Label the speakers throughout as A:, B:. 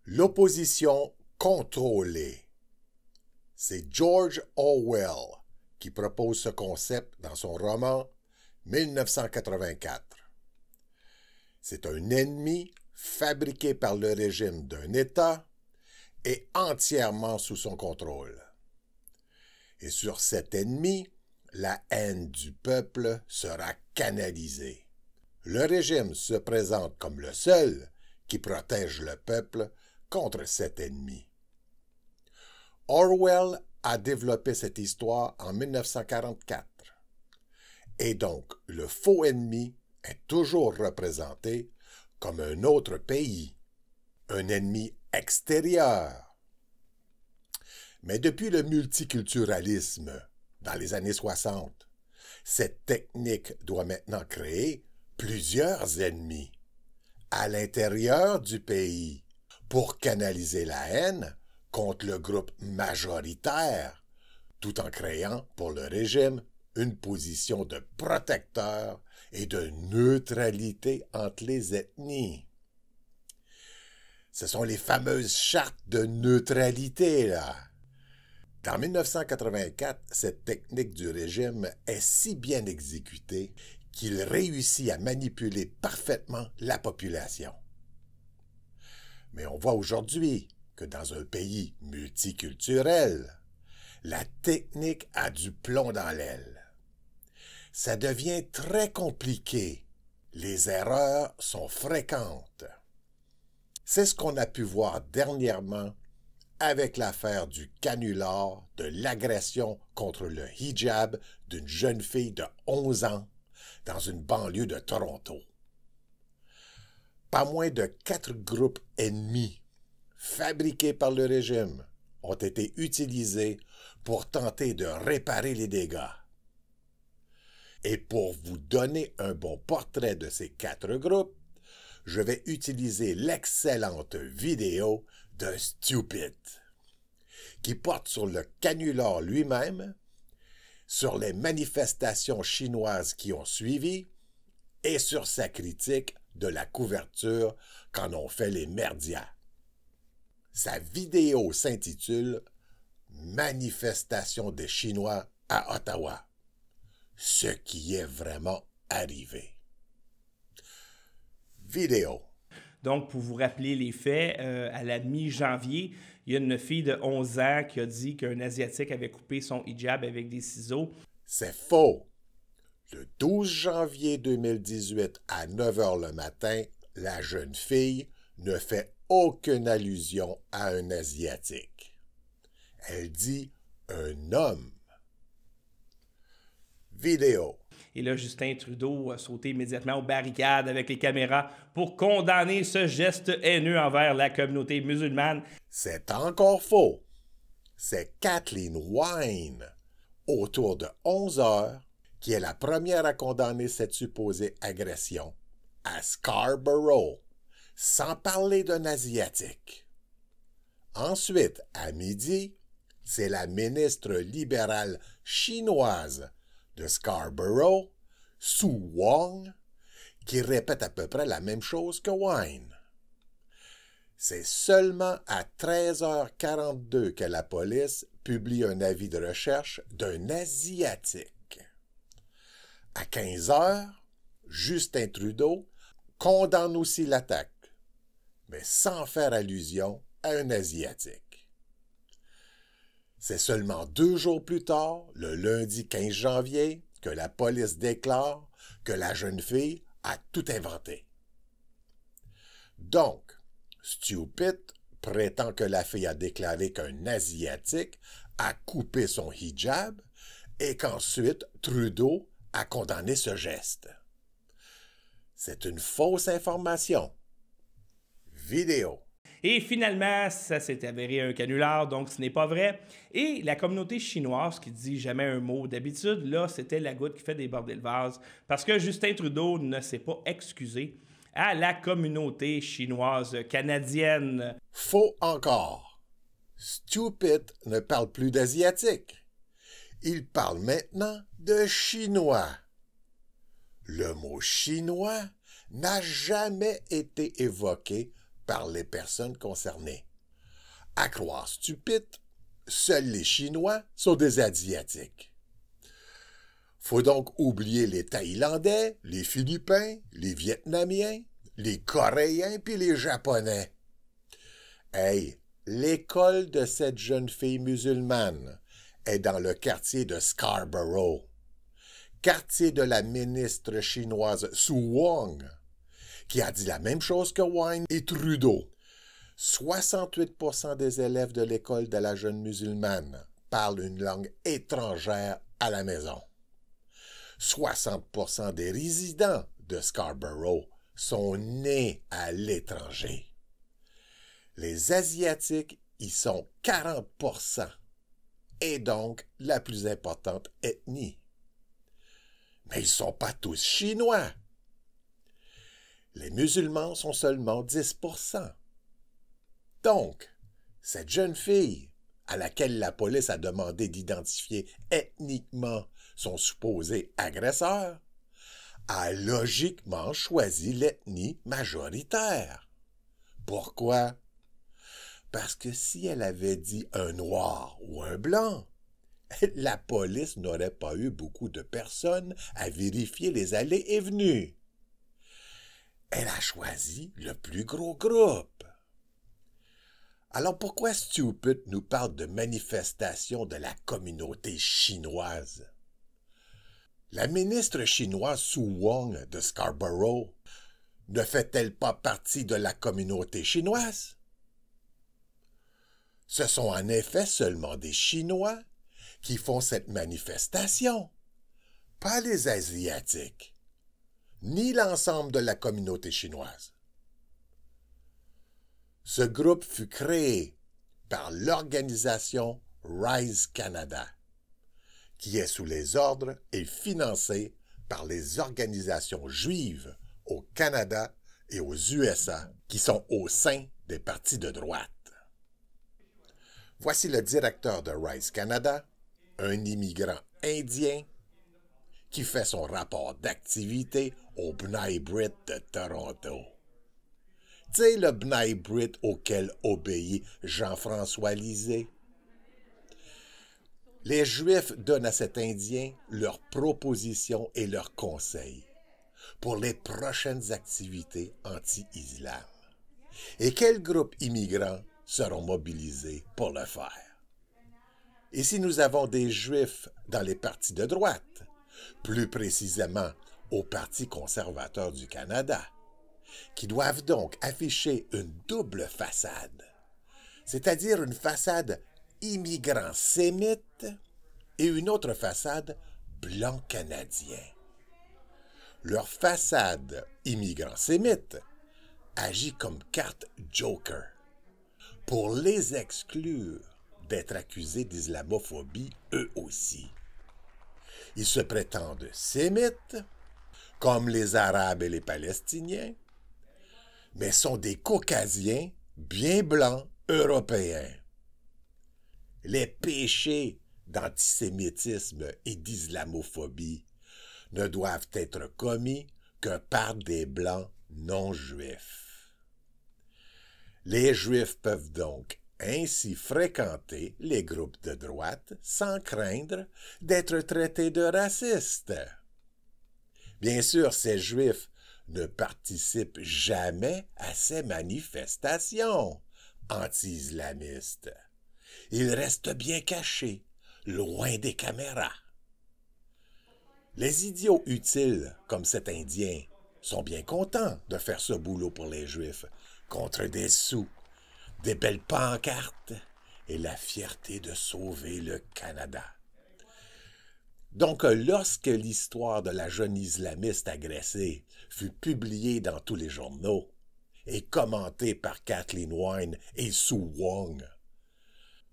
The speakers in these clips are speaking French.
A: L'opposition contrôlée. C'est George Orwell qui propose ce concept dans son roman 1984. C'est un ennemi fabriqué par le régime d'un État et entièrement sous son contrôle. Et sur cet ennemi, la haine du peuple sera canalisée. Le régime se présente comme le seul qui protège le peuple contre cet ennemi. Orwell a développé cette histoire en 1944. Et donc, le faux ennemi est toujours représenté comme un autre pays, un ennemi extérieur. Mais depuis le multiculturalisme, dans les années 60, cette technique doit maintenant créer plusieurs ennemis à l'intérieur du pays pour canaliser la haine contre le groupe majoritaire, tout en créant pour le régime une position de protecteur et de neutralité entre les ethnies. Ce sont les fameuses chartes de neutralité, là. Dans 1984, cette technique du régime est si bien exécutée qu'il réussit à manipuler parfaitement la population. Mais on voit aujourd'hui que dans un pays multiculturel, la technique a du plomb dans l'aile. Ça devient très compliqué. Les erreurs sont fréquentes. C'est ce qu'on a pu voir dernièrement avec l'affaire du canular de l'agression contre le hijab d'une jeune fille de 11 ans dans une banlieue de Toronto. Pas moins de 4 groupes ennemis, fabriqués par le régime, ont été utilisés pour tenter de réparer les dégâts. Et pour vous donner un bon portrait de ces 4 groupes, je vais utiliser l'excellente vidéo de Stupid, qui porte sur le canular lui-même, sur les manifestations chinoises qui ont suivi et sur sa critique de la couverture qu'en ont fait les médias. Sa vidéo s'intitule « Manifestation des Chinois à Ottawa », ce qui est vraiment arrivé. Vidéo.
B: Donc, pour vous rappeler les faits, à la mi-janvier, il y a une fille de 11 ans qui a dit qu'un Asiatique avait coupé son hijab avec des ciseaux.
A: C'est faux. Le 12 janvier 2018, à 9 h le matin, la jeune fille ne fait aucune allusion à un Asiatique. Elle dit « un homme ». Vidéo.
B: Et là, Justin Trudeau a sauté immédiatement aux barricades avec les caméras pour condamner ce geste haineux envers la communauté musulmane.
A: C'est encore faux. C'est Kathleen Wynne, autour de 11 h, qui est la première à condamner cette supposée agression à Scarborough, sans parler d'un Asiatique. Ensuite, à midi, c'est la ministre libérale chinoise de Scarborough, Su Wong, qui répète à peu près la même chose que Wynne. C'est seulement à 13h42 que la police publie un avis de recherche d'un Asiatique. À 15h, Justin Trudeau condamne aussi l'attaque, mais sans faire allusion à un Asiatique. C'est seulement 2 jours plus tard, le lundi 15 janvier, que la police déclare que la jeune fille a tout inventé. Donc, Stupid prétend que la fille a déclaré qu'un Asiatique a coupé son hijab et qu'ensuite Trudeau a condamné ce geste. C'est une fausse information. Vidéo.
B: Et finalement, ça s'est avéré un canular, donc ce n'est pas vrai. Et la communauté chinoise qui dit jamais un mot d'habitude, là, c'était la goutte qui fait déborder le vase. Parce que Justin Trudeau ne s'est pas excusé à la communauté chinoise canadienne.
A: Faux encore. Stupid ne parle plus d'asiatique. Il parle maintenant de chinois. Le mot chinois n'a jamais été évoqué par les personnes concernées. À croire Stupid, seuls les Chinois sont des Asiatiques. Faut donc oublier les Thaïlandais, les Philippins, les Vietnamiens, les Coréens puis les Japonais. Hey, l'école de cette jeune fille musulmane est dans le quartier de Scarborough, quartier de la ministre chinoise Su Wong, qui a dit la même chose que Wine et Trudeau. 68% des élèves de l'école de la jeune musulmane parlent une langue étrangère à la maison. 60% des résidents de Scarborough sont nés à l'étranger. Les Asiatiques y sont 40%, et donc la plus importante ethnie. Mais ils ne sont pas tous chinois. Les musulmans sont seulement 10%. Donc, cette jeune fille, à laquelle la police a demandé d'identifier ethniquement son supposé agresseur, a logiquement choisi l'ethnie majoritaire. Pourquoi? Parce que si elle avait dit un noir ou un blanc, la police n'aurait pas eu beaucoup de personnes à vérifier les allées et venues. Elle a choisi le plus gros groupe. Alors pourquoi Stupid nous parle de manifestation de la communauté chinoise? La ministre chinoise Su Wong de Scarborough ne fait-elle pas partie de la communauté chinoise? Ce sont en effet seulement des Chinois qui font cette manifestation, pas les Asiatiques, ni l'ensemble de la communauté chinoise. Ce groupe fut créé par l'organisation Rise Canada, qui est sous les ordres et financée par les organisations juives au Canada et aux USA, qui sont au sein des partis de droite. Voici le directeur de Rise Canada, un immigrant indien qui fait son rapport d'activité au B'nai B'rith de Toronto. Tu sais, le B'nai B'rith auquel obéit Jean-François Lisée. Les Juifs donnent à cet Indien leurs propositions et leurs conseils pour les prochaines activités anti-islam. Et quels groupes immigrants seront mobilisés pour le faire? Ici, nous avons des Juifs dans les partis de droite, plus précisément au Parti conservateur du Canada, qui doivent donc afficher une double façade, c'est-à-dire une façade immigrant sémite et une autre façade blanc canadien. Leur façade immigrant sémite agit comme carte joker pour les exclure d'être accusés d'islamophobie eux aussi. Ils se prétendent sémites, comme les Arabes et les Palestiniens, mais sont des Caucasiens bien blancs européens. Les péchés d'antisémitisme et d'islamophobie ne doivent être commis que par des blancs non juifs. Les Juifs peuvent donc ainsi fréquenter les groupes de droite sans craindre d'être traités de racistes. Bien sûr, ces Juifs ne participent jamais à ces manifestations anti-islamistes. Ils restent bien cachés, loin des caméras. Les idiots utiles, comme cet Indien, sont bien contents de faire ce boulot pour les Juifs, contre des sous, des belles pancartes et la fierté de sauver le Canada. Donc, lorsque l'histoire de la jeune islamiste agressée fut publiée dans tous les journaux et commentée par Kathleen Wynne et Sue Wong,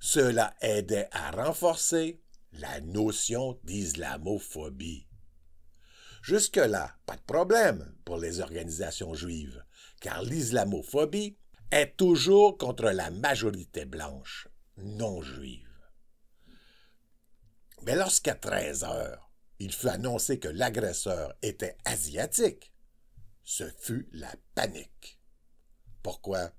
A: cela aidait à renforcer la notion d'islamophobie. Jusque-là, pas de problème pour les organisations juives, car l'islamophobie est toujours contre la majorité blanche, non juive. Mais lorsqu'à 13 heures, il fut annoncé que l'agresseur était asiatique, ce fut la panique. Pourquoi?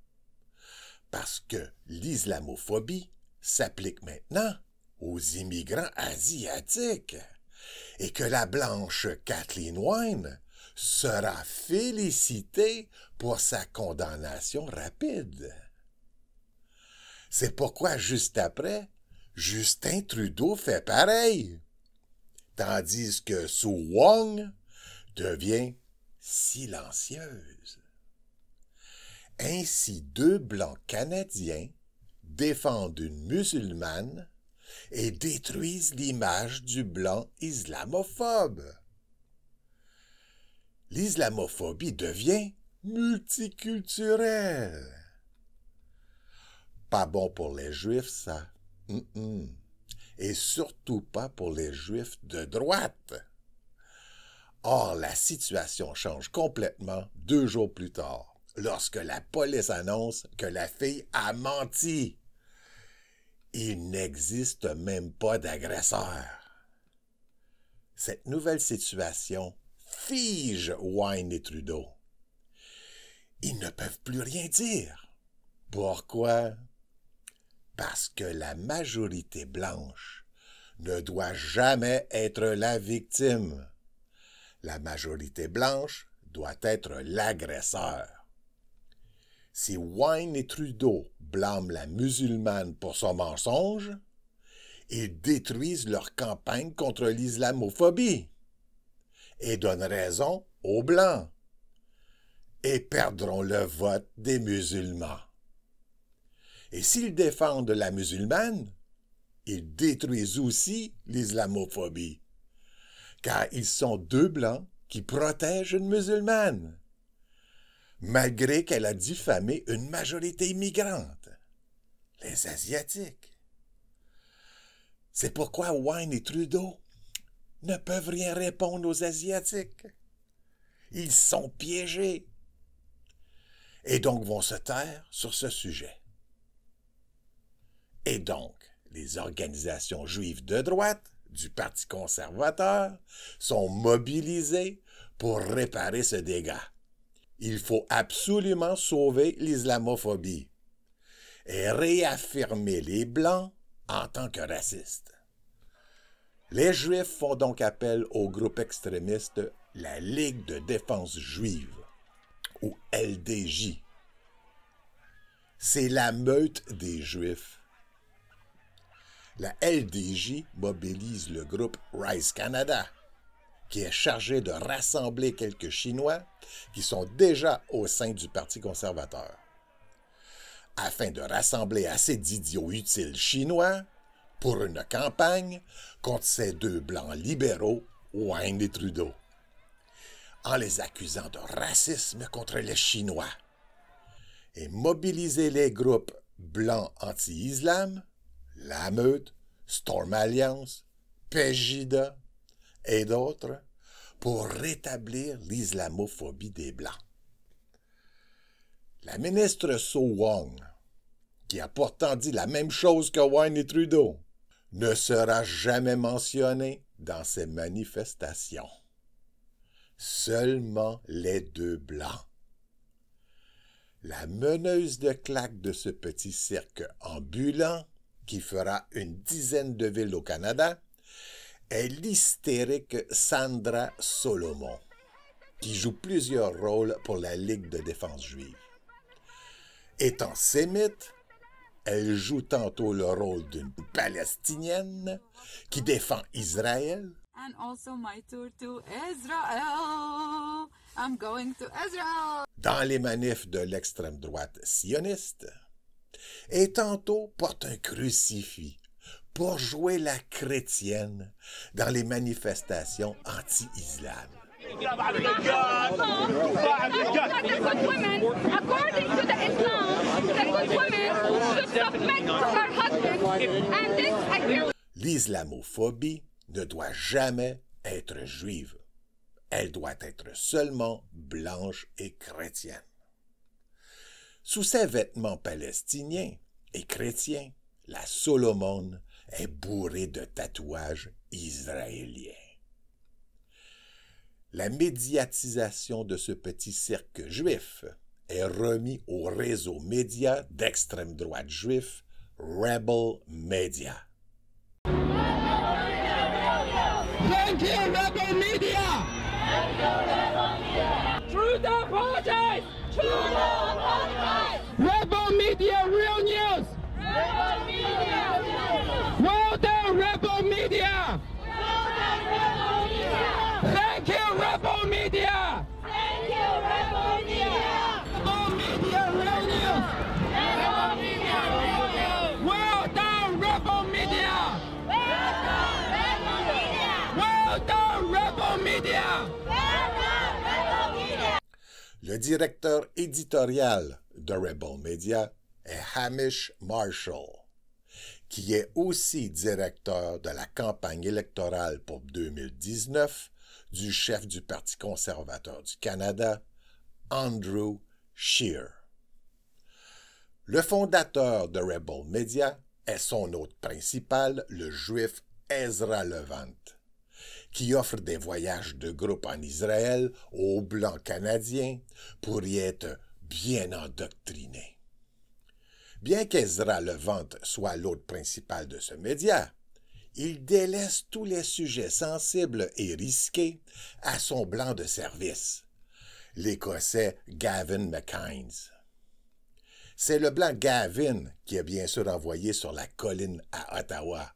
A: Parce que l'islamophobie s'applique maintenant aux immigrants asiatiques et que la blanche Kathleen Wynne sera félicitée pour sa condamnation rapide. C'est pourquoi, juste après, Justin Trudeau fait pareil, tandis que Sue Wong devient silencieuse. Ainsi, deux Blancs canadiens défendent une musulmane et détruisent l'image du Blanc islamophobe. L'islamophobie devient multiculturelle. Pas bon pour les Juifs, ça. Et surtout pas pour les Juifs de droite. Or, la situation change complètement 2 jours plus tard, lorsque la police annonce que la fille a menti. Il n'existe même pas d'agresseur. Cette nouvelle situation fige Wynne et Trudeau. Ils ne peuvent plus rien dire. Pourquoi? Parce que la majorité blanche ne doit jamais être la victime. La majorité blanche doit être l'agresseur. Si Wynne et Trudeau blâment la musulmane pour son mensonge, ils détruisent leur campagne contre l'islamophobie et donnent raison aux Blancs et perdront le vote des musulmans. Et s'ils défendent la musulmane, ils détruisent aussi l'islamophobie, car ils sont 2 Blancs qui protègent une musulmane, malgré qu'elle a diffamé une majorité immigrante, les Asiatiques. C'est pourquoi Wynne et Trudeau ne peuvent rien répondre aux Asiatiques. Ils sont piégés et donc vont se taire sur ce sujet. Et donc, les organisations juives de droite du Parti conservateur sont mobilisées pour réparer ce dégât. Il faut absolument sauver l'islamophobie et réaffirmer les Blancs en tant que racistes. Les Juifs font donc appel au groupe extrémiste la Ligue de défense juive, ou LDJ. C'est la meute des Juifs. La LDJ mobilise le groupe Rise Canada, qui est chargé de rassembler quelques Chinois qui sont déjà au sein du Parti conservateur, afin de rassembler assez d'idiots utiles chinois pour une campagne contre ces 2 Blancs libéraux, Wynne et Trudeau, en les accusant de racisme contre les Chinois, et mobiliser les groupes blancs anti-islam, la Meute, Storm Alliance, Pegida et d'autres, pour rétablir l'islamophobie des Blancs. La ministre Sue Wong, qui a pourtant dit la même chose que Wynne et Trudeau, ne sera jamais mentionnée dans ces manifestations. Seulement les 2 Blancs. La meneuse de claques de ce petit cirque ambulant, qui fera une dizaine de villes au Canada, est l'hystérique Sandra Solomon, qui joue plusieurs rôles pour la Ligue de défense juive. Étant sémite, elle joue tantôt le rôle d'une Palestinienne qui défend Israël.
C: And also my tour to Israel. I'm going to Israel.
A: Dans les manifs de l'extrême droite sioniste, et tantôt porte un crucifix pour jouer la chrétienne dans les manifestations anti-islam. L'islamophobie ne doit jamais être juive. Elle doit être seulement blanche et chrétienne. Sous ses vêtements palestiniens et chrétiens, la Solomon est bourrée de tatouages israéliens. La médiatisation de ce petit cirque juif est remise au réseau média d'extrême droite juif Rebel Media.
D: Thank you, Rebel Media! Through the protest! Through the protest! Rebel Media Real News! Rebel Media Real News! Well done, Rebel Media! Well done, Rebel Media! Thank you, Rebel Media! Thank you, Rebel Media! Rebel Media Real News! Rebel Media Real News! Well done, Rebel Media! Well done, Rebel Media! Well done, Rebel Media! Well done, Rebel Media!
A: Le directeur éditorial de Rebel Media est Hamish Marshall, qui est aussi directeur de la campagne électorale pour 2019 du chef du Parti conservateur du Canada, Andrew Scheer. Le fondateur de Rebel Media est son hôte principal, le juif Ezra Levant, qui offre des voyages de groupe en Israël aux Blancs canadiens pour y être bien endoctrinés. Bien qu'Ezra Levant soit l'hôte principal de ce média, il délaisse tous les sujets sensibles et risqués à son blanc de service, l'Écossais Gavin McInnes. C'est le blanc Gavin qui est bien sûr envoyé sur la colline à Ottawa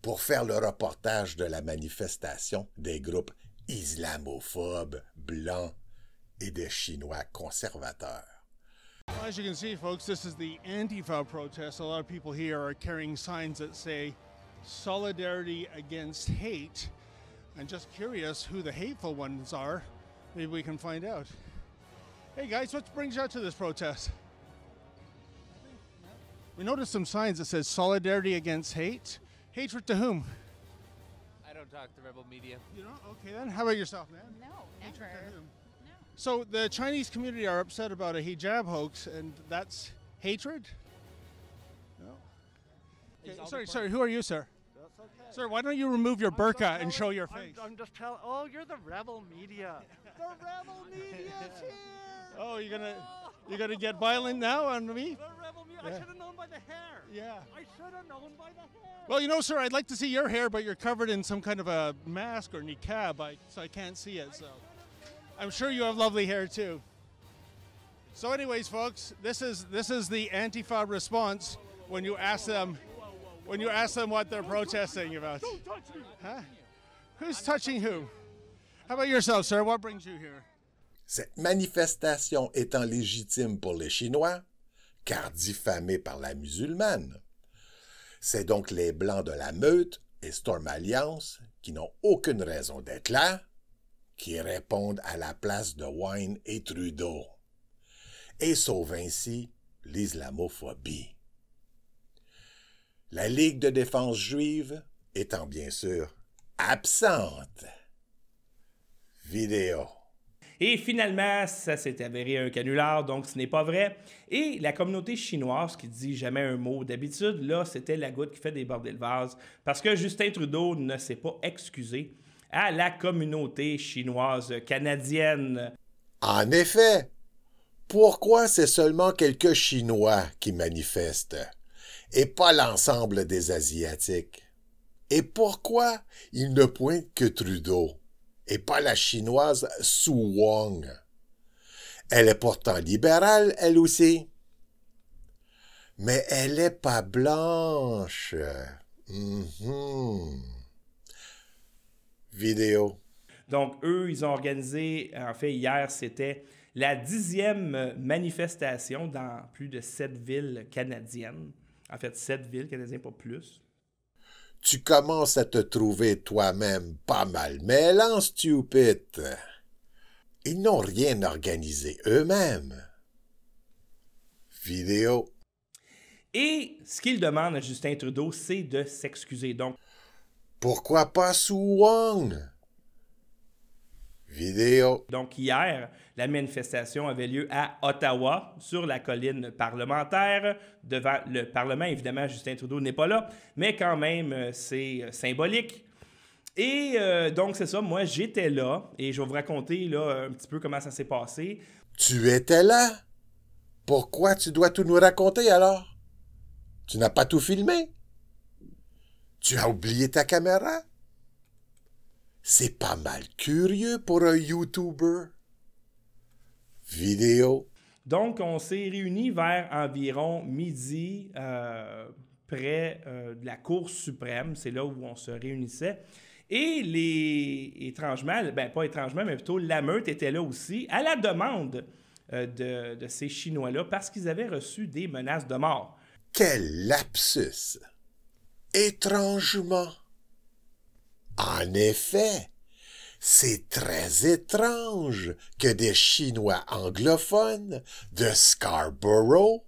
A: pour faire le reportage de la manifestation des groupes islamophobes, blancs et des Chinois conservateurs.
E: As you can see, folks, this is the Antifa protest. A lot of people here are carrying signs that say solidarity against hate. I'm just curious who the hateful ones are. Maybe we can find out. Hey guys, what brings you out to this protest? We noticed some signs that says solidarity against hate. Hatred to whom?
F: I don't talk to Rebel Media.
E: You don't? Okay then. How about yourself, man?
G: No, never.
E: So the Chinese community are upset about a hijab hoax, and that's hatred? No. Okay, sorry. Who are you, sir?
H: That's okay.
E: Sir, why don't you remove your burqa and show your face?
H: I'm just telling. Oh, you're the Rebel Media. The Rebel Media's here.
E: Oh, you're gonna get violent now on me?
H: The Rebel Media. I should have known by the hair.
E: Yeah.
H: I should have known by the hair.
E: Well, you know, sir, I'd like to see your hair, but you're covered in some kind of a mask or niqab, so I can't see it. So I'm sure you have lovely hair too. So, anyways, folks, this is the Antifa response when you ask them what they're protesting about.
H: Don't touch me.
E: Huh? Who's touching who? How about yourself, sir? What brings you here?
A: Cette manifestation étant légitime pour les Chinois, car diffamée par la musulmane, c'est donc les Blancs de la Meute et Storm Alliance, qui n'ont aucune raison d'être là, qui répondent à la place de Wynne et Trudeau, et sauvent ainsi l'islamophobie. La Ligue de défense juive étant bien sûr absente. Vidéo.
B: Et finalement, ça s'est avéré un canular, donc ce n'est pas vrai. Et la communauté chinoise qui dit jamais un mot d'habitude, là, c'était la goutte qui fait déborder le vase, parce que Justin Trudeau ne s'est pas excusé à la communauté chinoise canadienne.
A: En effet, Pourquoi c'est seulement quelques Chinois qui manifestent et pas l'ensemble des Asiatiques? Et pourquoi ils ne pointent que Trudeau et pas la chinoise Su Wong? Elle est pourtant libérale, elle aussi. Mais elle est pas blanche. Vidéo.
B: Donc, eux, ils ont organisé, en fait, hier, c'était la 10e manifestation dans plus de 7 villes canadiennes. En fait, 7 villes canadiennes, pas plus.
A: Tu commences à te trouver toi-même pas mal mêlant, stupide. Ils n'ont rien organisé eux-mêmes. Vidéo.
B: Et ce qu'ils demandent à Justin Trudeau, c'est de s'excuser. Donc,
A: pourquoi pas Su Wong? Vidéo.
B: Donc, hier, la manifestation avait lieu à Ottawa, sur la colline parlementaire, devant le Parlement. Évidemment, Justin Trudeau n'est pas là, mais quand même, c'est symbolique. Et donc, c'est ça, moi, j'étais là, et je vais vous raconter là, un petit peu comment ça s'est passé.
A: Tu étais là? Pourquoi tu dois tout nous raconter alors? Tu n'as pas tout filmé? Tu as oublié ta caméra? C'est pas mal curieux pour un YouTuber. Vidéo.
B: Donc, on s'est réunis vers environ midi, près de la Cour suprême. C'est là où on se réunissait. Et étrangement, pas étrangement, mais plutôt la meute était là aussi, à la demande de ces Chinois-là, parce qu'ils avaient reçu des menaces de mort.
A: Quel lapsus! Étrangement. En effet, c'est très étrange que des Chinois anglophones de Scarborough,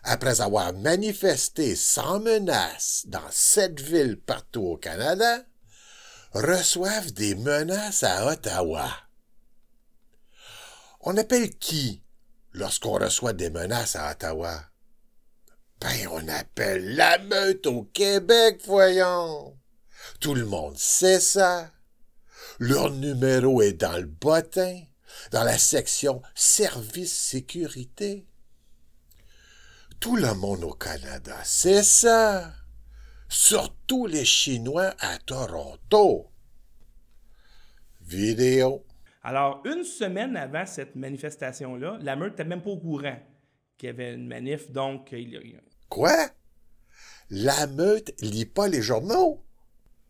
A: après avoir manifesté sans menace dans 7 villes partout au Canada, reçoivent des menaces à Ottawa. On appelle qui lorsqu'on reçoit des menaces à Ottawa? Ben, on appelle la meute au Québec, voyons. Tout le monde sait ça. Leur numéro est dans le bottin, dans la section Service Sécurité. Tout le monde au Canada sait ça. Surtout les Chinois à Toronto. Vidéo.
B: Alors, une semaine avant cette manifestation-là, la meute n'était même pas au courant qu'il y avait une manif, donc...
A: Quoi? La meute lit pas les journaux?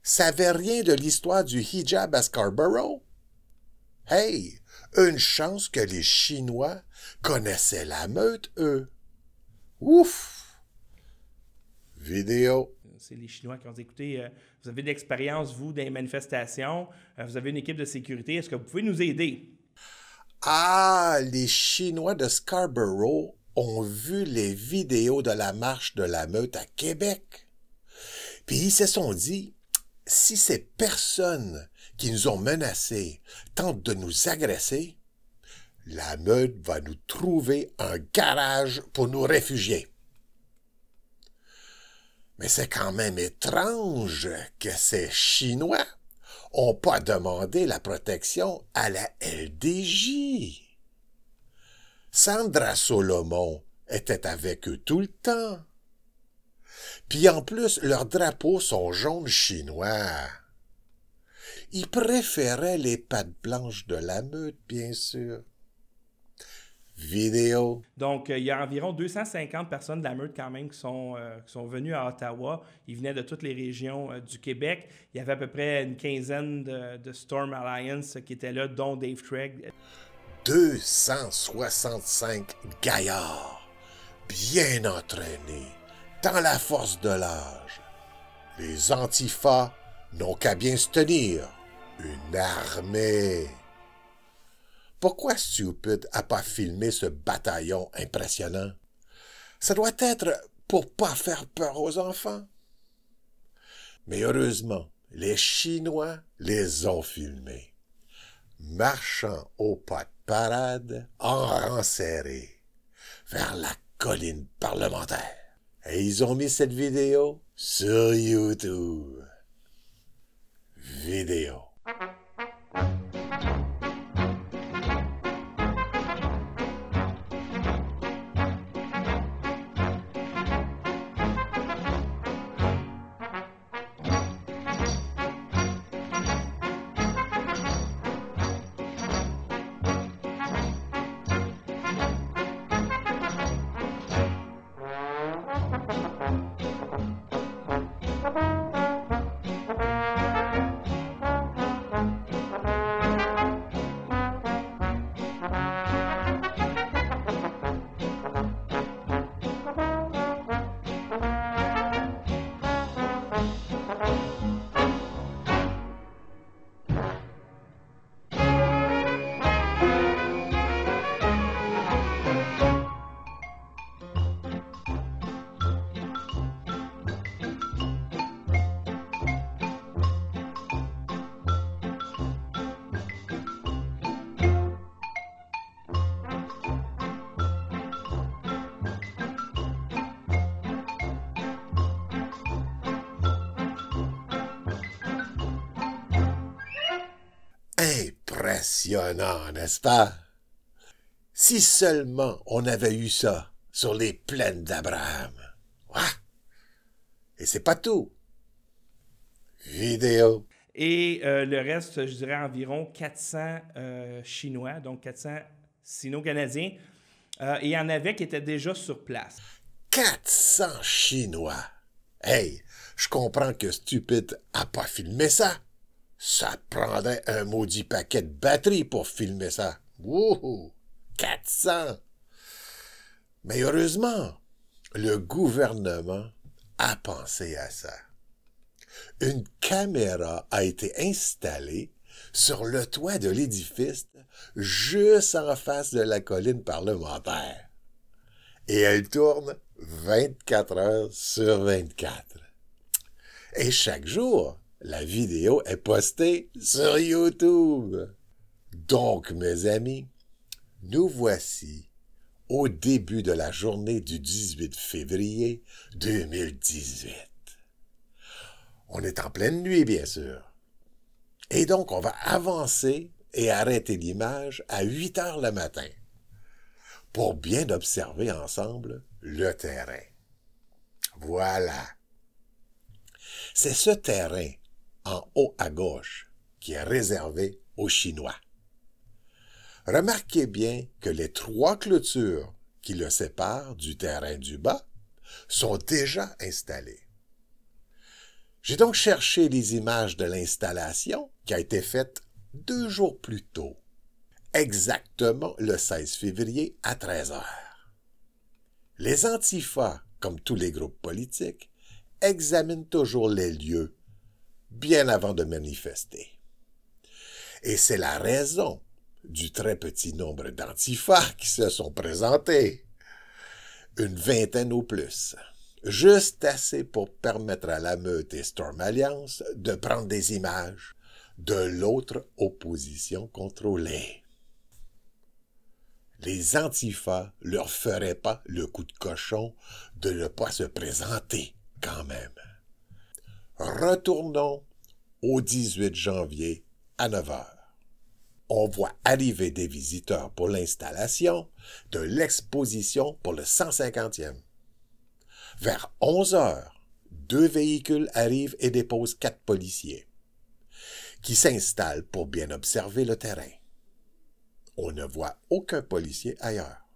A: Savait rien de l'histoire du hijab à Scarborough? Hey, une chance que les Chinois connaissaient la meute, eux. Ouf! Vidéo.
B: C'est les Chinois qui ont dit, écoutez, vous avez de l'expérience, vous, dans les manifestations, vous avez une équipe de sécurité, est-ce que vous pouvez nous aider?
A: Ah, les Chinois de Scarborough ont vu les vidéos de la marche de la meute à Québec. Puis ils se sont dit, si ces personnes qui nous ont menacés tentent de nous agresser, la meute va nous trouver un garage pour nous réfugier. Mais c'est quand même étrange que ces Chinois n'ont pas demandé la protection à la LDJ. Sandra Solomon était avec eux tout le temps. Puis en plus, leurs drapeaux sont jaunes chinois. Ils préféraient les pattes blanches de la meute, bien sûr. Vidéo.
B: Donc, il y a environ 250 personnes de la meute quand même qui sont venues à Ottawa. Ils venaient de toutes les régions du Québec. Il y avait à peu près une quinzaine de Storm Alliance qui étaient là, dont Dave Craig.
A: 265 gaillards, bien entraînés, dans la force de l'âge. Les antifas n'ont qu'à bien se tenir. Une armée. Pourquoi Stupid a pas filmé ce bataillon impressionnant? Ça doit être pour pas faire peur aux enfants. Mais heureusement, les Chinois les ont filmés, marchant au pas de parade, en rang serré, vers la colline parlementaire. Et ils ont mis cette vidéo sur YouTube. Vidéo. Passionnant, n'est-ce pas? Si seulement on avait eu ça sur les plaines d'Abraham. Ah! Et c'est pas tout. Vidéo.
B: Et le reste, je dirais environ 400 Chinois, donc 400 Sino-Canadiens. Et il y en avait qui étaient déjà sur place.
A: 400 Chinois. Hey, je comprends que Stupide a pas filmé ça. Ça prendrait un maudit paquet de batterie pour filmer ça. Wouhou! 400! Mais heureusement, le gouvernement a pensé à ça. Une caméra a été installée sur le toit de l'édifice juste en face de la colline parlementaire. Et elle tourne 24 heures sur 24. Et chaque jour, la vidéo est postée sur YouTube. Donc, mes amis, nous voici au début de la journée du 18 février 2018. On est en pleine nuit, bien sûr. Et donc, on va avancer et arrêter l'image à 8 heures le matin pour bien observer ensemble le terrain. Voilà. C'est ce terrain en haut à gauche qui est réservé aux Chinois. Remarquez bien que les 3 clôtures qui le séparent du terrain du bas sont déjà installées. J'ai donc cherché les images de l'installation qui a été faite 2 jours plus tôt, exactement le 16 février à 13 heures. Les Antifas, comme tous les groupes politiques, examinent toujours les lieux bien avant de manifester. Et c'est la raison du très petit nombre d'Antifas qui se sont présentés. Une vingtaine au plus. Juste assez pour permettre à la meute et Storm Alliance de prendre des images de l'autre opposition contrôlée. Les Antifas leur feraient pas le coup de cochon de ne pas se présenter quand même. Retournons au 18 janvier à 9 heures. On voit arriver des visiteurs pour l'installation de l'exposition pour le 150e. Vers 11 heures, 2 véhicules arrivent et déposent 4 policiers, qui s'installent pour bien observer le terrain. On ne voit aucun policier ailleurs.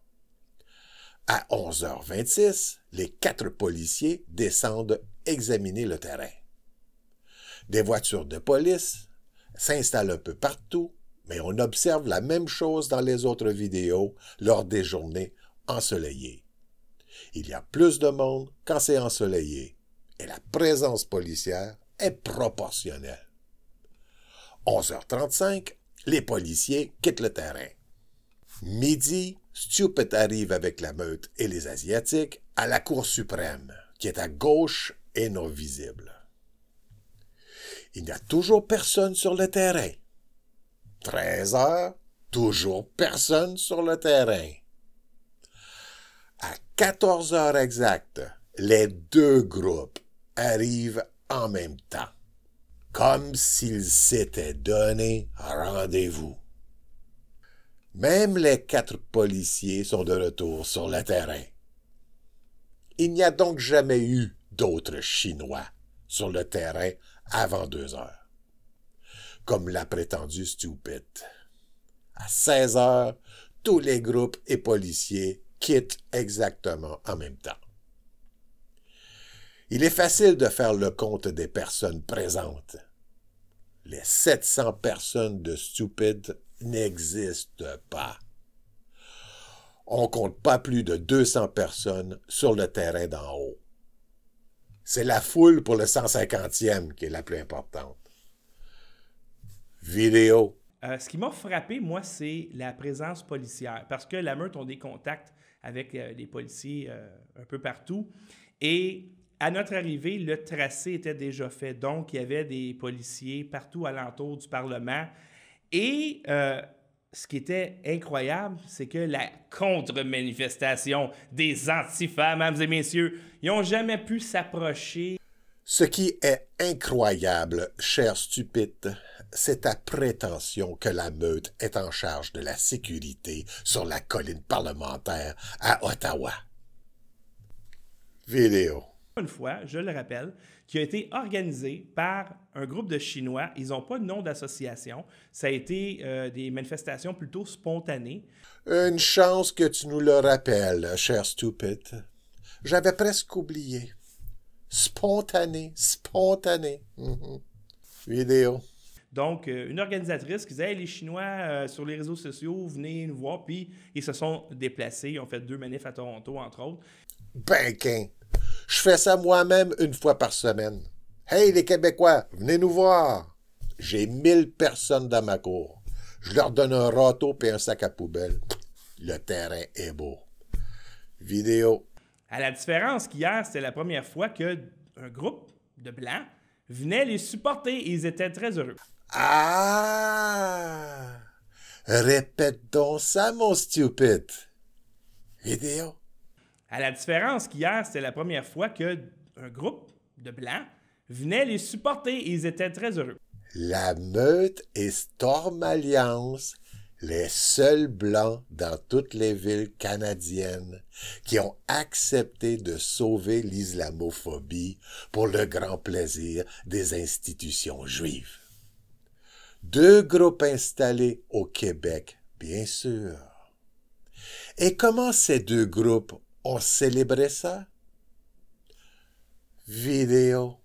A: À 11h26, les 4 policiers descendent examiner le terrain. Des voitures de police s'installent un peu partout, mais on observe la même chose dans les autres vidéos lors des journées ensoleillées. Il y a plus de monde quand c'est ensoleillé, et la présence policière est proportionnelle. 11h35, les policiers quittent le terrain. Midi, Stupid arrive avec la meute et les Asiatiques à la Cour suprême, qui est à gauche et non visible. Il n'y a toujours personne sur le terrain. 13 heures, toujours personne sur le terrain. À 14 heures exactes, les 2 groupes arrivent en même temps, comme s'ils s'étaient donné rendez-vous. Même les 4 policiers sont de retour sur le terrain. Il n'y a donc jamais eu d'autres Chinois sur le terrain avant 2 heures, comme l'a prétendu Stupid. À 16 heures, tous les groupes et policiers quittent exactement en même temps. Il est facile de faire le compte des personnes présentes. Les 700 personnes de Stupid n'existent pas. On compte pas plus de 200 personnes sur le terrain d'en haut. C'est la foule pour le 150e qui est la plus importante. Vidéo.
B: Ce qui m'a frappé, moi, c'est la présence policière. Parce que la meute ont des contacts avec les policiers un peu partout. Et à notre arrivée, le tracé était déjà fait. Donc, il y avait des policiers partout alentour du Parlement. Et ce qui était incroyable, c'est que la contre-manifestation des Antifas, mesdames et messieurs, ils n'ont jamais pu s'approcher.
A: Ce qui est incroyable, cher Stupide, c'est ta prétention que la meute est en charge de la sécurité sur la colline parlementaire à Ottawa. Vidéo.
B: Une fois, je le rappelle, qui a été organisé par un groupe de Chinois. Ils n'ont pas de nom d'association. Ça a été des manifestations plutôt spontanées.
A: Une chance que tu nous le rappelles, cher stupide. J'avais presque oublié. Spontané, spontané. Vidéo.
B: Donc, une organisatrice qui disait hey, les Chinois sur les réseaux sociaux, venez nous voir. Puis, ils se sont déplacés. Ils ont fait 2 manifs à Toronto, entre autres.
A: Ben, je fais ça moi-même une fois par semaine. Hey, les Québécois, venez nous voir. J'ai 1000 personnes dans ma cour. Je leur donne un râteau et un sac à poubelle. Le terrain est beau. Vidéo.
B: À la différence qu'hier, c'était la première fois qu'un groupe de Blancs venait les supporter et ils étaient très heureux.
A: Ah! Répète donc ça, mon stupide. Vidéo.
B: À la différence qu'hier, c'était la première fois qu'un groupe de Blancs venait les supporter et ils étaient très heureux.
A: La Meute et Storm Alliance, les seuls Blancs dans toutes les villes canadiennes qui ont accepté de sauver l'islamophobie pour le grand plaisir des institutions juives. 2 groupes installés au Québec, bien sûr. Et comment ces 2 groupes ont célébré ça? Vidéo.